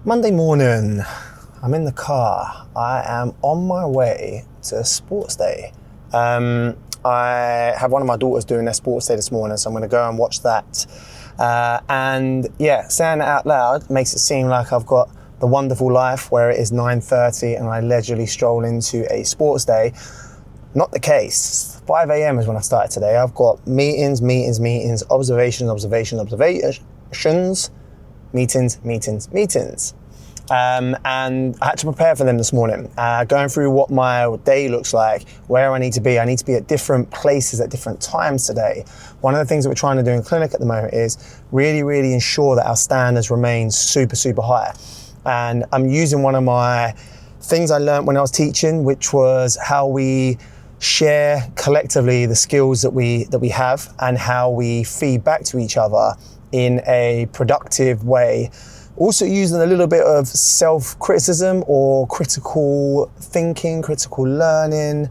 Monday morning, I'm in the car. I am on my way to a sports day. I have one of my daughters doing their sports day this morning, so I'm going to go and watch that. And yeah, saying that out loud makes it seem like I've got the wonderful life where it is 9:30 and I leisurely stroll into a sports day. Not the case. 5 a.m. is when I started today. I've got meetings, observations, meetings. And I had to prepare for them this morning, going through what my day looks like, where I need to be. I need to be at different places at different times today. One of the things that we're trying to do in clinic at the moment is really ensure that our standards remain super high. And I'm using one of my things I learned when I was teaching, which was how we share collectively the skills that we have and how we feed back to each other in a productive way. Also using a little bit of self-criticism or critical thinking, critical learning,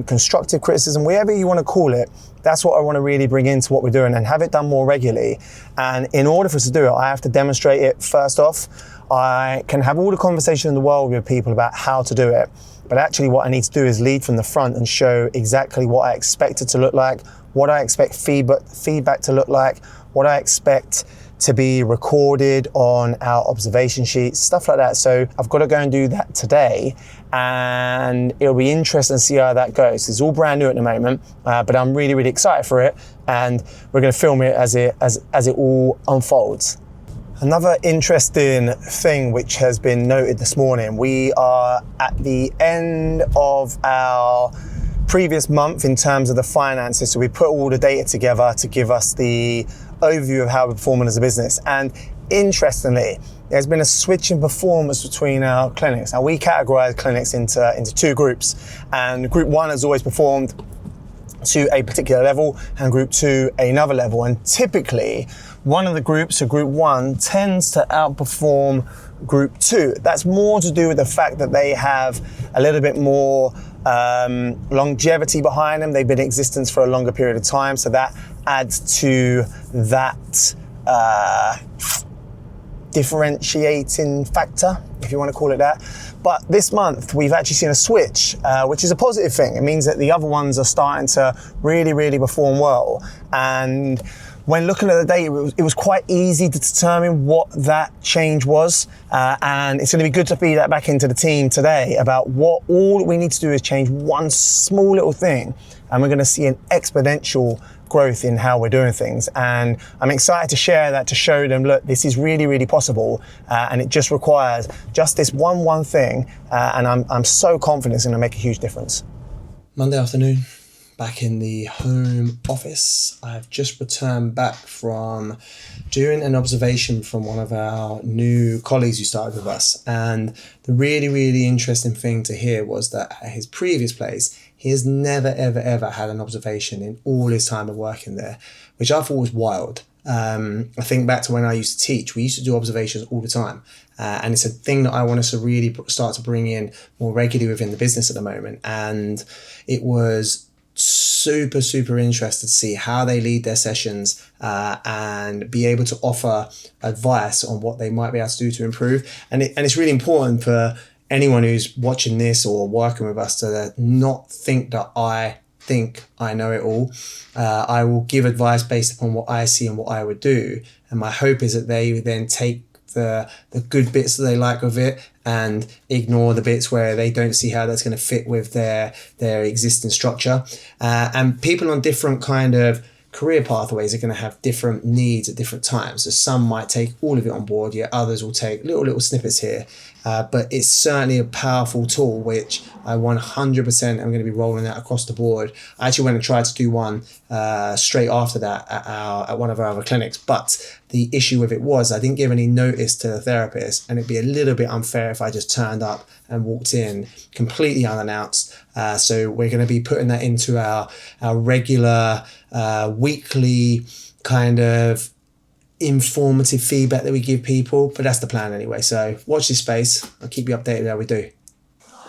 constructive criticism, whatever you want to call it. That's what I want to really bring into what we're doing and have it done more regularly. And in order for us to do it, I have to demonstrate it first off. I can have all the conversation in the world with people about how to do it. But actually what I need to do is lead from the front and show exactly what I expect it to look like, what I expect feedback to look like, what I expect to be recorded on our observation sheets, stuff like that. So I've got to go and do that today, and it'll be interesting to see how that goes. It's all brand new at the moment, but I'm really excited for it, and we're going to film it as it all unfolds. Another interesting thing which has been noted this morning, we are at the end of our previous month in terms of the finances. So we put all the data together to give us the overview of how we're performing as a business. And interestingly, there's been a switch in performance between our clinics. Now we categorize clinics into two groups, and group one has always performed to a particular level and group two another level. And typically one of the groups, so group one, tends to outperform group two. That's more to do with the fact that they have a little bit more longevity behind them. They've been in existence for a longer period of time, so that adds to that differentiating factor, if you want to call it that. But this month we've actually seen a switch, which is a positive thing. It means that the other ones are starting to really perform well. And when looking at the data, it was quite easy to determine what that change was. And it's going to be good to feed that back into the team today about what all we need to do is change one small little thing, and we're going to see an exponential growth in how we're doing things. And I'm excited to share that, to show them, look, this is really possible, and it just requires just this one thing, and I'm so confident it's going to make a huge difference. Monday afternoon, back in the home office. I've just returned back from doing an observation from one of our new colleagues who started with us. And the really interesting thing to hear was that at his previous place, he has never ever had an observation in all his time of working there, which I thought was wild. I think back to when I used to teach, we used to do observations all the time. And it's a thing that I want us to really start to bring in more regularly within the business at the moment. And it was super interested to see how they lead their sessions, and be able to offer advice on what they might be able to do to improve. And it's really important for anyone who's watching this or working with us to not think that I think I know it all. I will give advice based upon what I see and what I would do. And my hope is that they then take the good bits that they like of it and ignore the bits where they don't see how that's going to fit with their existing structure. And people on different kind of career pathways are going to have different needs at different times. So some might take all of it on board, yet others will take little snippets here. But it's certainly a powerful tool, which I 100% am going to be rolling out across the board. I actually went and tried to do one straight after that at one of our other clinics. But the issue with it was I didn't give any notice to the therapist, and it'd be a little bit unfair if I just turned up and walked in completely unannounced. So we're going to be putting that into our regular weekly kind of informative feedback that we give people, but that's the plan anyway. So watch this space. I'll keep you updated how we do.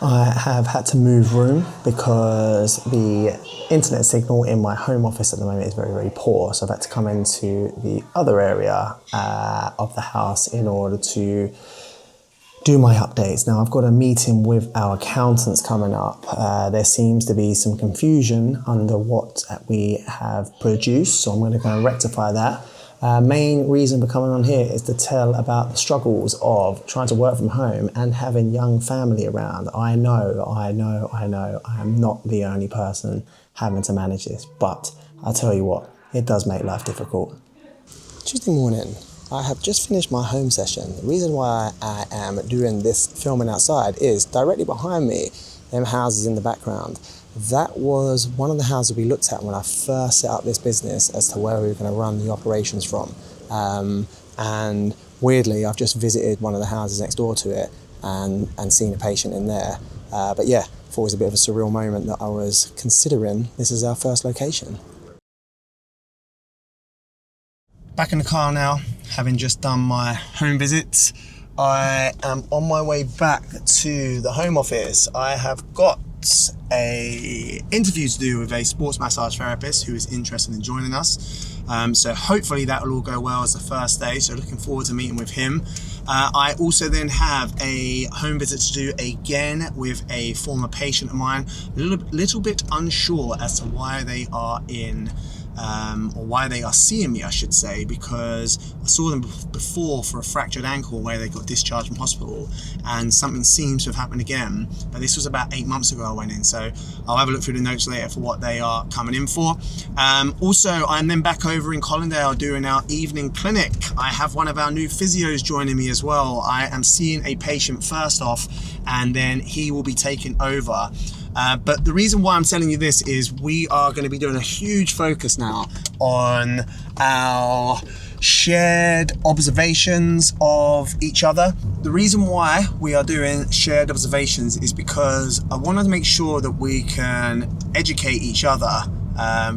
I have had to move room because the internet signal in my home office at the moment is very poor. So I've had to come into the other area of the house in order to do my updates. Now I've got a meeting with our accountants coming up. There seems to be some confusion under what we have produced, so I'm going to go and rectify that. Main reason for coming on here is to tell about the struggles of trying to work from home and having young family around. I know, I am not the only person having to manage this, but I'll tell you what, it does make life difficult. Tuesday morning, I have just finished my home session. The reason why I am doing this filming outside is directly behind me, them houses in the background. That was one of the houses we looked at when I first set up this business as to where we were going to run the operations from. And weirdly, I've just visited one of the houses next door to it and seen a patient in there. But yeah, thought it was a bit of a surreal moment that I was considering this as our first location. Back in the car now, having just done my home visits. I am on my way back to the home office. I have got a interview to do with a sports massage therapist who is interested in joining us. So hopefully that will all go well as the first day. So looking forward to meeting with him. I also then have a home visit to do again with a former patient of mine. A little bit unsure as to why they are in or why they are seeing me, I should say, because I saw them before for a fractured ankle where they got discharged from hospital, and something seems to have happened again, but this was about 8 months ago I went in, so I'll have a look through the notes later for what they are coming in for. Also, I'm then back over in Colindale doing our evening clinic. I have one of our new physios joining me as well. I am seeing a patient first off, and then he will be taking over. But the reason why I'm telling you this is we are going to be doing a huge focus now on our shared observations of each other. The reason why we are doing shared observations is because I wanted to make sure that we can educate each other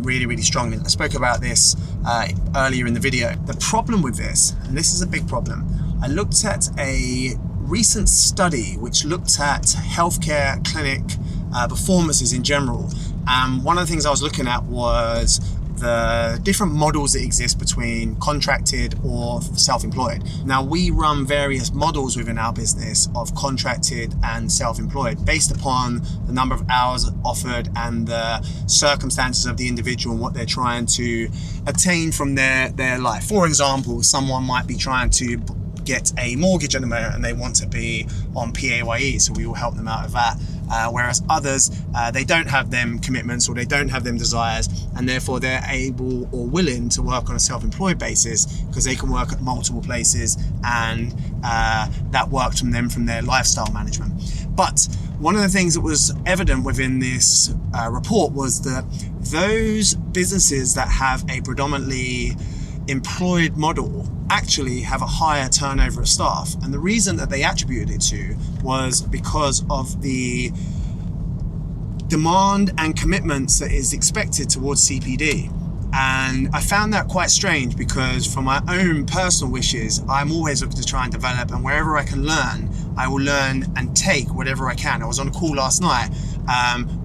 really, really strongly. I spoke about this earlier in the video. The problem with this, and this is a big problem, I looked at a recent study which looked at healthcare clinic performances in general, and one of the things I was looking at was the different models that exist between contracted or self-employed. Now, we run various models within our business of contracted and self-employed based upon the number of hours offered and the circumstances of the individual and what they're trying to attain from their life. For example, someone might be trying to get a mortgage at the moment and they want to be on PAYE, so we will help them out with that. Whereas others, they don't have them commitments or they don't have them desires, and therefore they're able or willing to work on a self-employed basis because they can work at multiple places, and that works from them from their lifestyle management. But one of the things that was evident within this report was that those businesses that have a predominantly employed model actually have a higher turnover of staff, and the reason that they attributed it to was because of the demand and commitments that is expected towards CPD. And I found that quite strange because for my own personal wishes, I'm always looking to try and develop, and wherever I can learn, I will learn and take whatever I can. I was on a call last night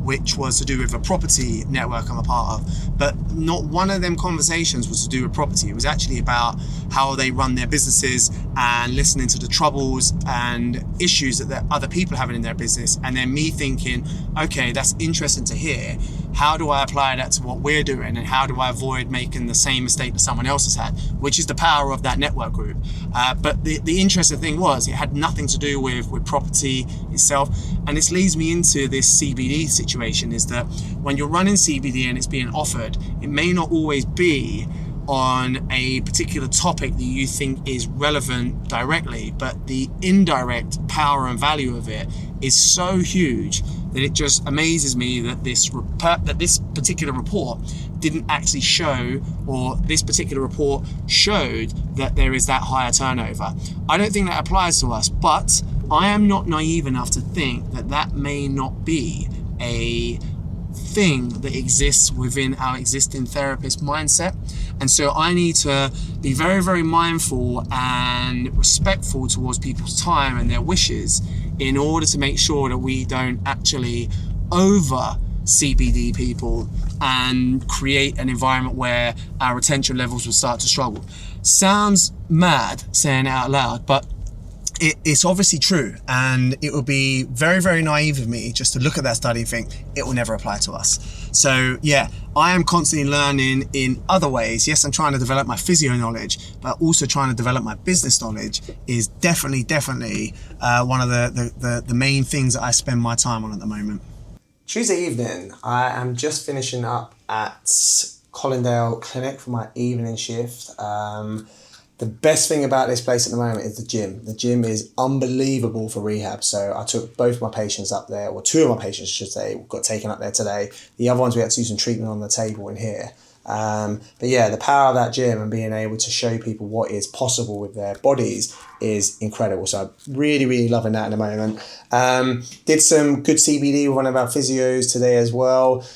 which was to do with a property network I'm a part of, but not one of them conversations was to do with property. It was actually about how they run their businesses and listening to the troubles and issues that other people are having in their business, and then me thinking, okay, that's interesting to hear. How do I apply that to what we're doing, and how do I avoid making the same mistake that someone else has had, which is the power of that network group. But the interesting thing was it had nothing to do with property itself, and this leads me into this CBD situation, is that when you're running CBD and it's being offered, it may not always be on a particular topic that you think is relevant directly, but the indirect power and value of it is so huge that it just amazes me that this particular report didn't actually show, or this particular report showed that there is that higher turnover. I don't think that applies to us, but I am not naive enough to think that that may not be a thing that exists within our existing therapist mindset. And so I need to be very, very mindful and respectful towards people's time and their wishes in order to make sure that we don't actually over CBD people and create an environment where our retention levels will start to struggle. Sounds mad saying it out loud, but it's obviously true, and it would be very, very naive of me just to look at that study and think it will never apply to us. So yeah, I am constantly learning in other ways. Yes, I'm trying to develop my physio knowledge, but also trying to develop my business knowledge is definitely one of the main things that I spend my time on at the moment. Tuesday evening, I am just finishing up at Colindale Clinic for my evening shift. The best thing about this place at the moment is the gym. The gym is unbelievable for rehab. So I took both my patients up there, or two of my patients, I should say, got taken up there today. The other ones we had to do some treatment on the table in here. But yeah, the power of that gym and being able to show people what is possible with their bodies is incredible. So I'm really, really loving that at the moment. Did some good CBD with one of our physios today as well.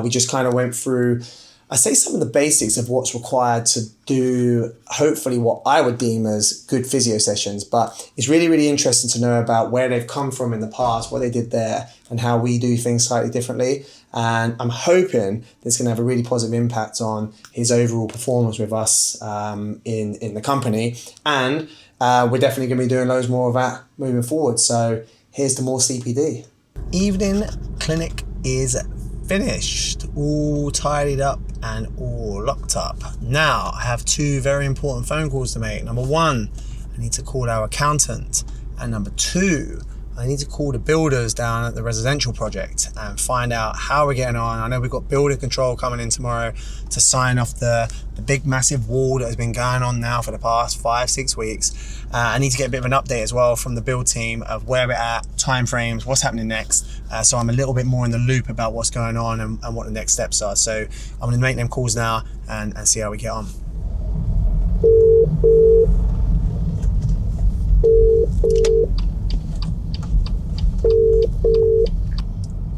We just kind of went through, I say, some of the basics of what's required to do, hopefully, what I would deem as good physio sessions. But it's really, really interesting to know about where they've come from in the past, what they did there, and how we do things slightly differently. And I'm hoping that's going to have a really positive impact on his overall performance with us in the company. And we're definitely going to be doing loads more of that moving forward. So here's to more CPD. Evening clinic is finished, all tidied up and all locked up. Now I have two very important phone calls to make. Number one, I need to call our accountant, and number two, I need to call the builders down at the residential project and find out how we're getting on. I know we've got building control coming in tomorrow to sign off the big massive wall that has been going on now for the past 5-6 weeks. I need to get a bit of an update as well from the build team of where we're at, timeframes, what's happening next. So I'm a little bit more in the loop about what's going on and what the next steps are. So I'm going to make them calls now and see how we get on.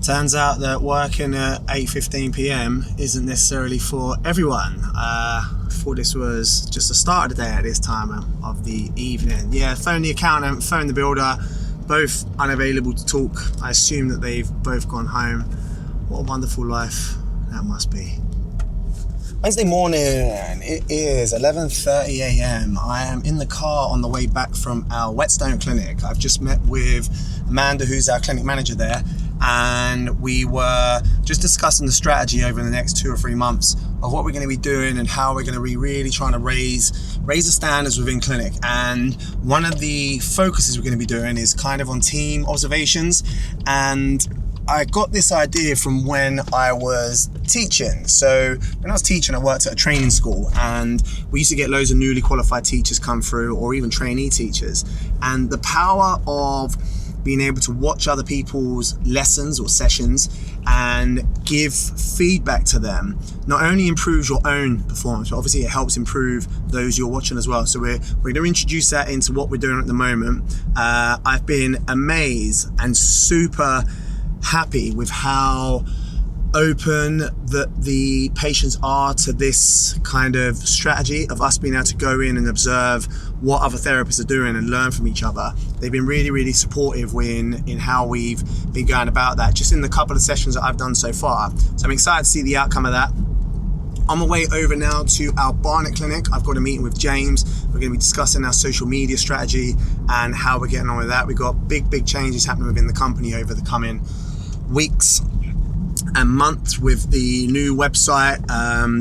Turns out that working at 8:15 p.m. isn't necessarily for everyone. I thought this was just the start of the day at this time of the evening. Yeah, phone the accountant, phone the builder, both unavailable to talk. I assume that they've both gone home. What a wonderful life that must be. Wednesday morning, it is 11:30 a.m. I am in the car on the way back from our Whetstone clinic. I've just met with Amanda, who's our clinic manager there, and we were just discussing the strategy over the next 2 or 3 months of what we're going to be doing and how we're going to be really trying to raise the standards within clinic. And one of the focuses we're going to be doing is kind of on team observations. And I got this idea from when I was teaching. So when I was teaching, I worked at a training school, and we used to get loads of newly qualified teachers come through, or even trainee teachers. And the power of being able to watch other people's lessons or sessions and give feedback to them not only improves your own performance, but obviously it helps improve those you're watching as well. So we're going to introduce that into what we're doing at the moment. I've been amazed and super happy with how open that the patients are to this kind of strategy of us being able to go in and observe what other therapists are doing and learn from each other. They've been really, really supportive in how we've been going about that, just in the couple of sessions that I've done so far. So I'm excited to see the outcome of that. On my way over now to our Barnet clinic, I've got a meeting with James. We're going to be discussing our social media strategy and how we're getting on with that. We've got big changes happening within the company over the coming weeks and months with the new website,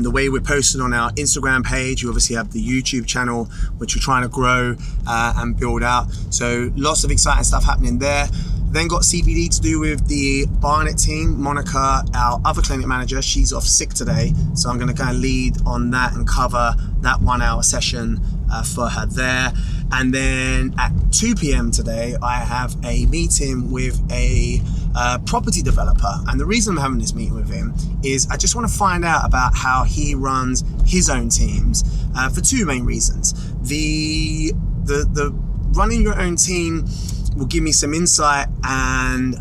the way we're posting on our Instagram page. You obviously have the YouTube channel, which we're trying to grow and build out. So lots of exciting stuff happening there. Then got CPD to do with the Barnet team. Monica, our other clinic manager, she's off sick today. So I'm going to kind of lead on that and cover that 1 hour session for her there. And then at 2 p.m. today, I have a meeting with a property developer. And the reason I'm having this meeting with him is I just want to find out about how he runs his own teams for two main reasons. The running your own team will give me some insight and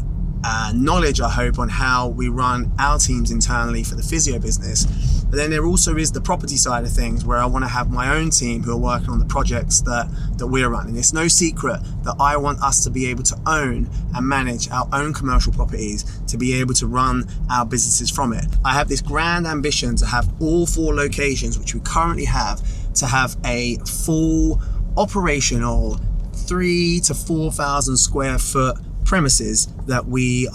knowledge, I hope, on how we run our teams internally for the physio business. But then there also is the property side of things, where I want to have my own team who are working on the projects that we're running. It's no secret that I want us to be able to own and manage our own commercial properties, to be able to run our businesses from it. I have this grand ambition to have all 4 locations, which we currently have, to have a full operational 3,000 to 4,000 square foot premises that we're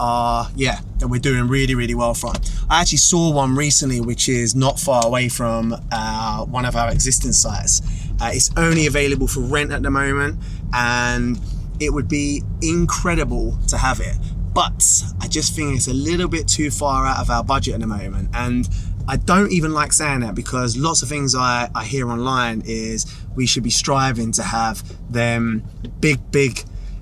doing really, really well from. I actually saw one recently which is not far away from one of our existing sites. It's only available for rent at the moment, and it would be incredible to have it, but I just think it's a little bit too far out of our budget at the moment. And I don't even like saying that, because lots of things I hear online is we should be striving to have them big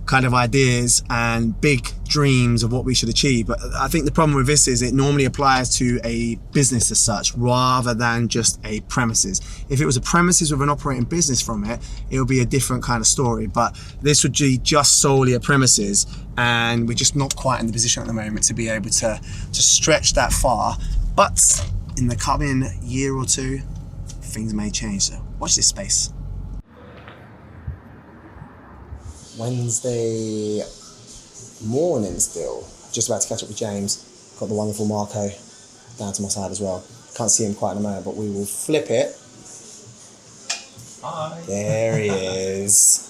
kind of ideas and big dreams of what we should achieve. But I think the problem with this is it normally applies to a business as such, rather than just a premises. If it was a premises with an operating business from it, it would be a different kind of story. But this would be just solely a premises, and we're just not quite in the position at the moment to be able to stretch that far. But in the coming year or two, things may change. So watch this space. Wednesday morning still. Just about to catch up with James. Got the wonderful Marco down to my side as well. Can't see him quite in a moment, but we will flip it. Hi. There he is.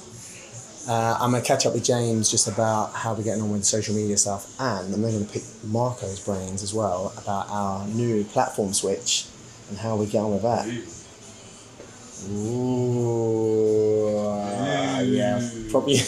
I'm going to catch up with James just about how we're getting on with the social media stuff, and I'm going to pick Marco's brains as well about our new platform switch and how we get on with that. Ooh. Yeah, probably.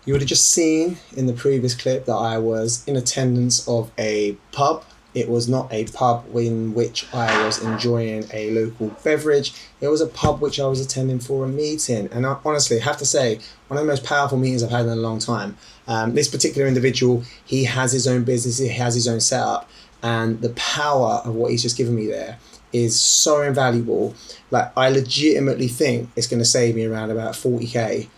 You would have just seen in the previous clip that I was in attendance of a pub. It was not a pub in which I was enjoying a local beverage. It was a pub which I was attending for a meeting. And I honestly have to say, one of the most powerful meetings I've had in a long time. This particular individual, he has his own business, he has his own setup. And the power of what he's just given me there is so invaluable. Like, I legitimately think it's going to save me around about 40k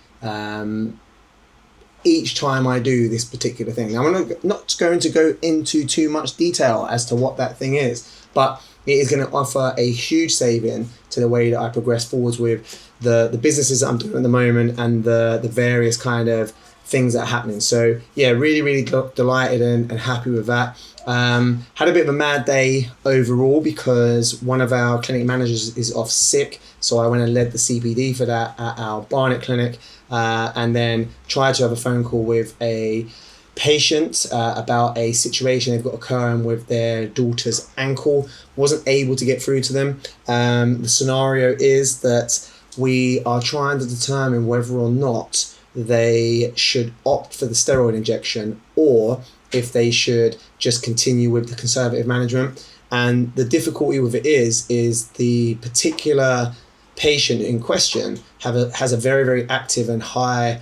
each time I do this particular thing. Now, I'm not going to go into too much detail as to what that thing is, but it is going to offer a huge saving to the way that I progress forwards with the businesses that I'm doing at the moment and the various kind of things that are happening. So yeah, really delighted and happy with that. Had a bit of a mad day overall because one of our clinic managers is off sick, so I went and led the CPD for that at our Barnet clinic, and then tried to have a phone call with a patient about a situation they've got occurring with their daughter's ankle. Wasn't able to get through to them. The scenario is that we are trying to determine whether or not they should opt for the steroid injection or if they should just continue with the conservative management. And the difficulty with it is the particular patient in question has a very active and high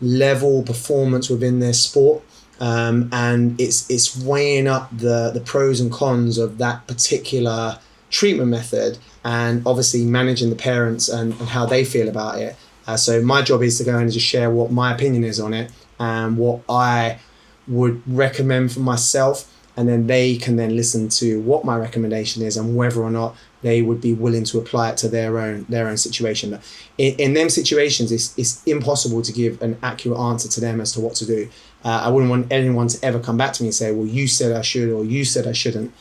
level performance within their sport, and it's weighing up the pros and cons of that particular treatment method, and obviously managing the parents and how they feel about it. So my job is to go and just share what my opinion is on it and what I would recommend for myself, and then they can then listen to what my recommendation is and whether or not they would be willing to apply it to their own situation. But in them situations, it's impossible to give an accurate answer to them as to what to do. I wouldn't want anyone to ever come back to me and say, well, you said I should or you said I shouldn't.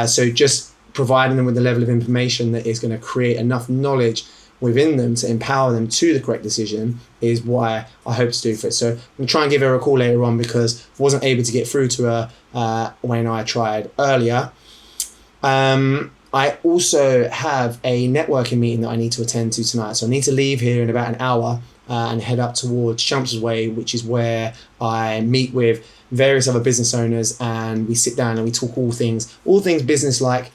So just providing them with the level of information that is going to create enough knowledge within them to empower them to the correct decision is what I hope to do for it. So I'm going to try and give her a call later on because I wasn't able to get through to her when I tried earlier. I also have a networking meeting that I need to attend to tonight. So I need to leave here in about an hour and head up towards Champs's Way, which is where I meet with various other business owners and we sit down and we talk all things business-like.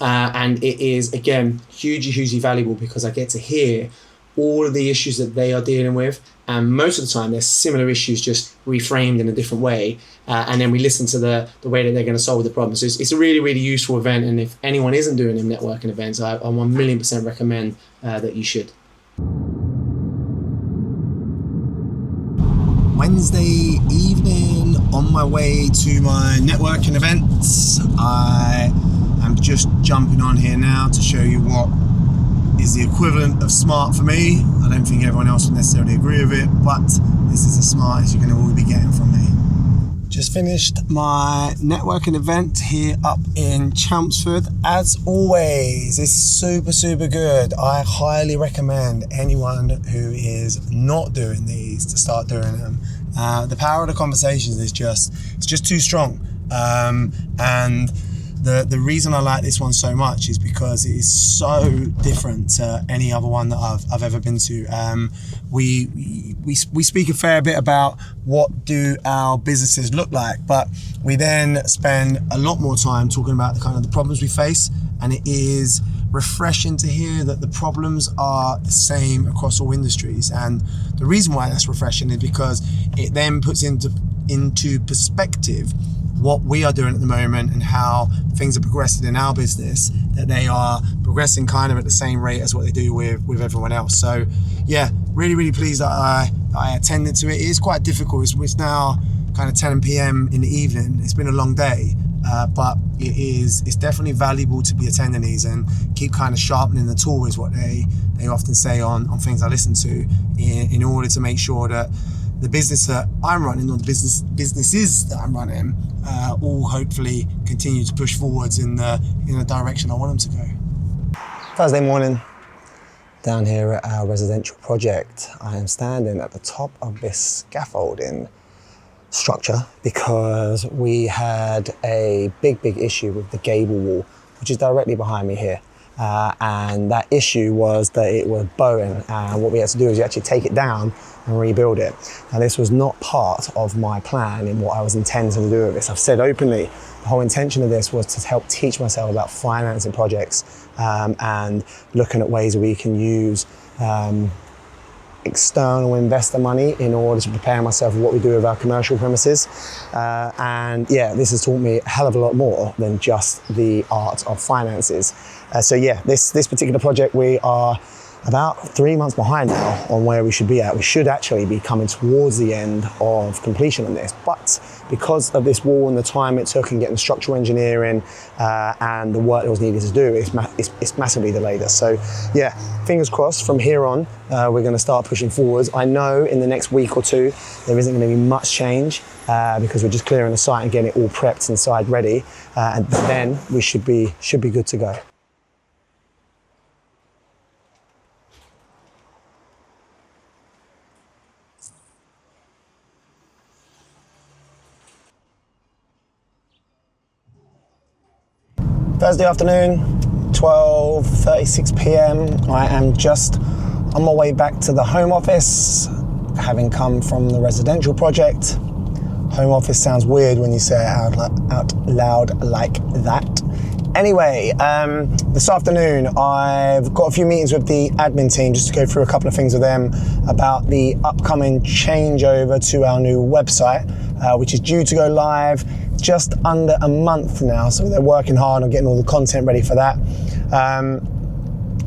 And it is, again, hugely valuable because I get to hear all of the issues that they are dealing with. And most of the time, they're similar issues, just reframed in a different way. And then we listen to the way that they're going to solve the problem. So it's a really useful event. And if anyone isn't doing them networking events, I 1,000,000% recommend that you should. Wednesday evening, on my way to my networking events. I'm just jumping on here now to show you what is the equivalent of smart for me. I don't think everyone else would necessarily agree with it, but this is as smart as you're going to all be getting from me. Just finished my networking event here up in Chelmsford. As always, it's super good. I highly recommend anyone who is not doing these to start doing them. The power of the conversations is just too strong. And the reason I like this one so much is because it is so different to any other one that I've ever been to. We speak a fair bit about what do our businesses look like, but we then spend a lot more time talking about the problems we face, and it is refreshing to hear that the problems are the same across all industries. And the reason why that's refreshing is because it then puts into perspective what we are doing at the moment and how things are progressing in our business, that they are progressing at the same rate as what they do with everyone else. So yeah, really pleased that I attended to it. It is quite difficult. It's now 10 p.m. in the evening. It's been a long day, but it's definitely valuable to be attending these and keep sharpening the tool, is what they often say on things I listen to, in order to make sure that the business that I'm running, or the businesses that I'm running, all hopefully continue to push forwards in the direction I want them to go. Thursday morning, down here at our residential project, I am standing at the top of this scaffolding structure because we had a big issue with the gable wall, which is directly behind me here. And that issue was that it was bowing, and what we had to do is actually take it down and rebuild it. Now, this was not part of my plan in what I was intending to do with this. I've said openly, the whole intention of this was to help teach myself about financing projects, and looking at ways we can use external investor money in order to prepare myself for what we do with our commercial premises. And yeah, this has taught me a hell of a lot more than just the art of finances. So yeah, this particular project, we are about 3 months behind now on where we should be at. We should actually be coming towards the end of completion on this, but because of this wall and the time it took and getting structural engineering and the work that was needed to do, it's massively delayed us. So yeah, fingers crossed from here on, we're going to start pushing forwards. I know in the next week or two there isn't going to be much change because we're just clearing the site and getting it all prepped inside ready, and then we should be good to go. Thursday afternoon, 12:36 p.m. I am just on my way back to the home office, having come from the residential project. Home office sounds weird when you say it out loud like that. Anyway, this afternoon I've got a few meetings with the admin team just to go through a couple of things with them about the upcoming changeover to our new website, which is due to go live just under a month now. So they're working hard on getting all the content ready for that.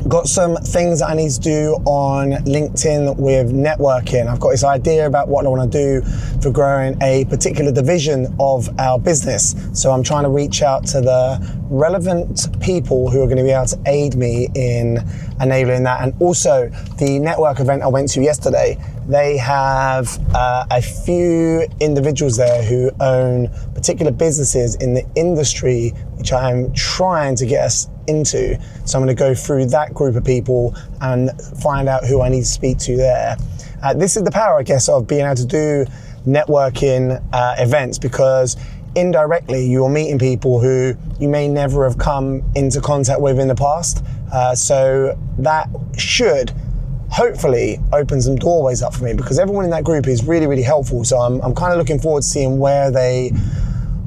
Got some things that I need to do on LinkedIn with networking. I've got this idea about what I want to do for growing a particular division of our business. So I'm trying to reach out to the relevant people who are going to be able to aid me in enabling that. And also the network event I went to yesterday, they have a few individuals there who own particular businesses in the industry, which I am trying to get us into. So I'm going to go through that group of people and find out who I need to speak to there. This is the power, I guess, of being able to do networking events, because indirectly you're meeting people who you may never have come into contact with in the past. So that should hopefully open some doorways up for me, because everyone in that group is really helpful. So I'm kind of looking forward to seeing where they,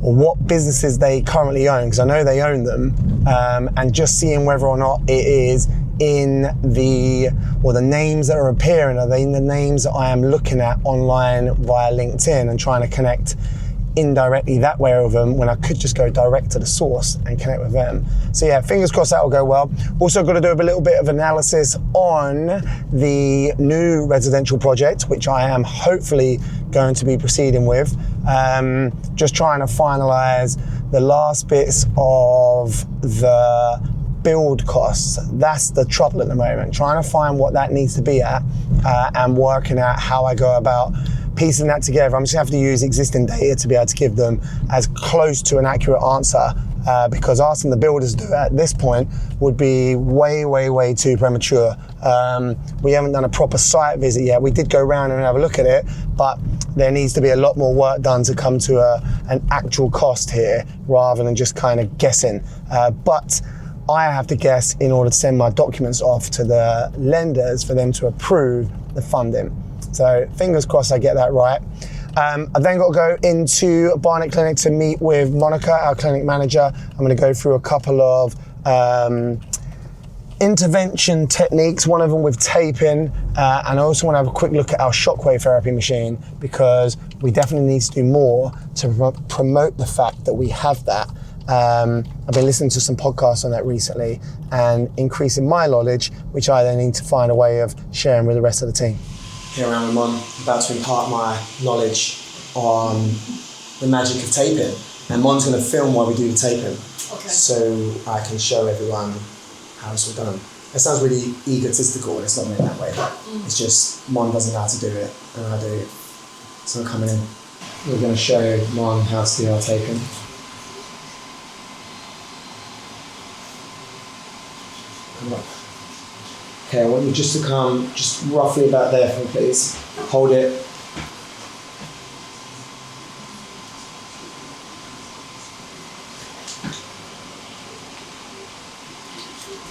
or what businesses they currently own, because I know they own them, and just seeing whether or not it is in the names that are appearing, are they in the names that I am looking at online via LinkedIn, and trying to connect indirectly that way with them when I could just go direct to the source and connect with them. So yeah, fingers crossed that will go well. Also got to do a little bit of analysis on the new residential project, which I am hopefully going to be proceeding with. Just trying to finalize the last bits of the build costs. That's the trouble at the moment, trying to find what that needs to be at, and working out how I go about piecing that together, I'm just gonna have to use existing data to be able to give them as close to an accurate answer, because asking the builders to do it at this point would be way too premature. We haven't done a proper site visit yet. We did go around and have a look at it, but there needs to be a lot more work done to come to an actual cost here, rather than just kind of guessing. But I have to guess in order to send my documents off to the lenders for them to approve the funding. So fingers crossed I get that right. I've then got to go into Barnet Clinic to meet with Monica, our clinic manager. I'm going to go through a couple of intervention techniques, one of them with taping, and I also want to have a quick look at our shockwave therapy machine, because we definitely need to do more to promote the fact that we have that. I've been listening to some podcasts on that recently and increasing my knowledge, which I then need to find a way of sharing with the rest of the team. Here around with Mon, about to impart my knowledge on the magic of taping. And Mon's going to film while we do the taping. Okay. So I can show everyone how it's all done. It sounds really egotistical, and it's not meant that way. It's just Mon doesn't know how to do it, and I do. So I'm coming in. We're going to show Mon how to do our taping. Come up. Okay, I want you just to come just roughly about there for me, please. Hold it.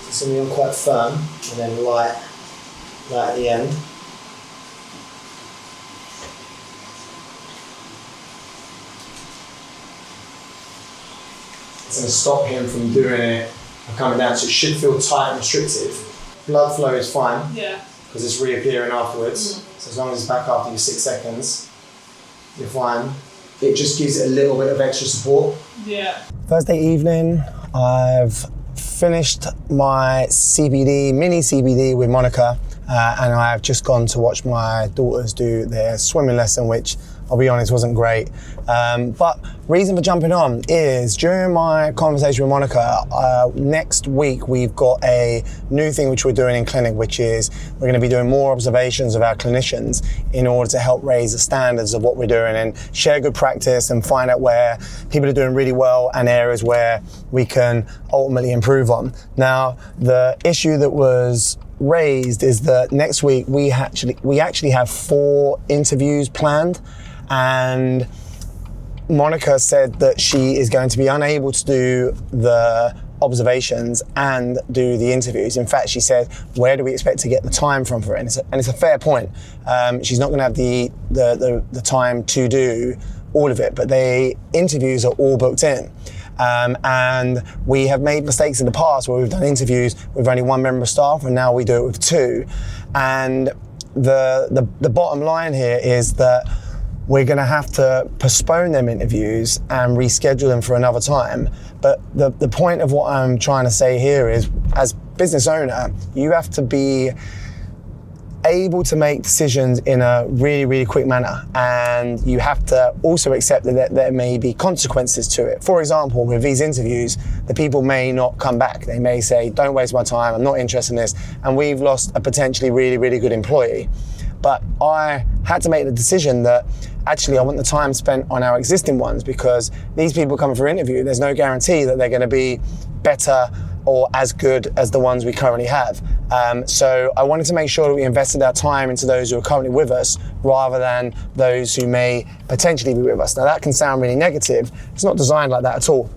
So something on quite firm, and then light at the end. It's going to stop him from doing it and coming down, so it should feel tight and restrictive. Blood flow is fine, because it's reappearing afterwards. So as long as it's back after your 6 seconds, you're fine. It just gives it a little bit of extra support. Thursday evening, I've finished my CBD, mini CBD with Monica, and I've just gone to watch my daughters do their swimming lesson, which I'll be honest wasn't great. But reason for jumping on is during my conversation with Monica, next week we've got a new thing which we're doing in clinic, which is we're going to be doing more observations of our clinicians in order to help raise the standards of what we're doing and share good practice and find out where people are doing really well and areas where we can ultimately improve on. Now, the issue that was raised is that next week we actually have 4 interviews planned, and Monica said that she is going to be unable to do the observations and do the interviews. In fact, she said, where do we expect to get the time from for it? And it's a fair point. She's not going to have the time to do all of it, but the interviews are all booked in. And we have made mistakes in the past where we've done interviews with only 1 member of staff, and now we do it with 2. And the bottom line here is that we're going to have to postpone them interviews and reschedule them for another time. But the point of what I'm trying to say here is, as business owner, you have to be able to make decisions in a really quick manner, and you have to also accept that there may be consequences to it. For example, with these interviews, the people may not come back. They may say, don't waste my time, I'm not interested in this, and we've lost a potentially really good employee. But I had to make the decision that actually I want the time spent on our existing ones, because these people coming for interview, there's no guarantee that they're going to be better or as good as the ones we currently have. So I wanted to make sure that we invested our time into those who are currently with us, rather than those who may potentially be with us. Now that can sound really negative. It's not designed like that at all.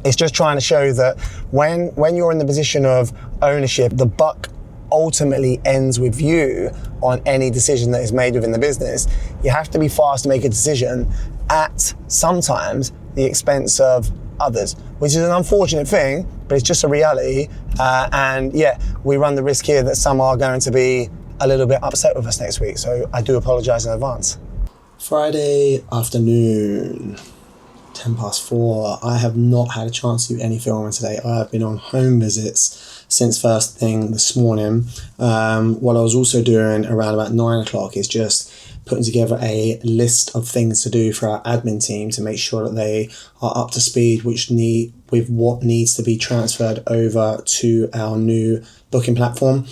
It's just trying to show that when you're in the position of ownership, the buck ultimately ends with you on any decision that is made within the business. You have to be fast to make a decision at sometimes the expense of others, which is an unfortunate thing, but it's just a reality. And yeah, we run the risk here that some are going to be a little bit upset with us next week. So I do apologize in advance. Friday afternoon, 4:10. I have not had a chance to do any filming today. I have been on home visits since first thing this morning. What I was also doing around about 9 o'clock is just putting together a list of things to do for our admin team to make sure that they are up to speed with what needs to be transferred over to our new booking platform.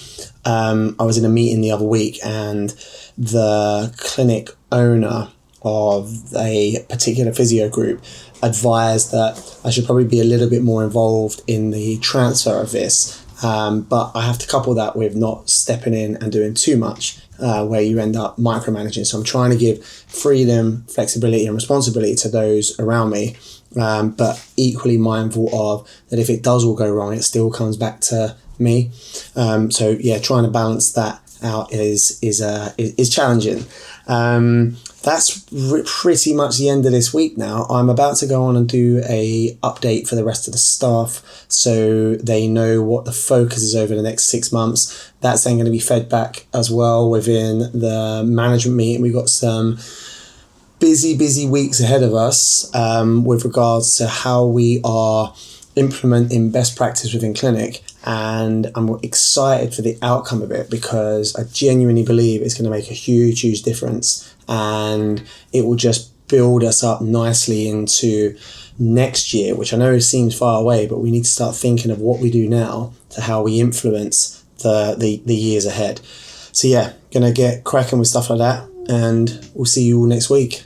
I was in a meeting the other week, and the clinic owner of a particular physio group advised that I should probably be a little bit more involved in the transfer of this. But I have to couple that with not stepping in and doing too much, where you end up micromanaging. So I'm trying to give freedom, flexibility and responsibility to those around me, but equally mindful of that if it does all go wrong, it still comes back to me. So yeah, trying to balance that out is challenging. That's pretty much the end of this week now. I'm about to go on and do a update for the rest of the staff so they know what the focus is over the next 6 months. That's then going to be fed back as well within the management meeting. We've got some busy weeks ahead of us with regards to how we are implementing best practice within clinic, and I'm excited for the outcome of it because I genuinely believe it's going to make a huge difference, and it will just build us up nicely into next year, which I know seems far away, but we need to start thinking of what we do now to how we influence the years ahead. So yeah, gonna get cracking with stuff like that, and we'll see you all next week.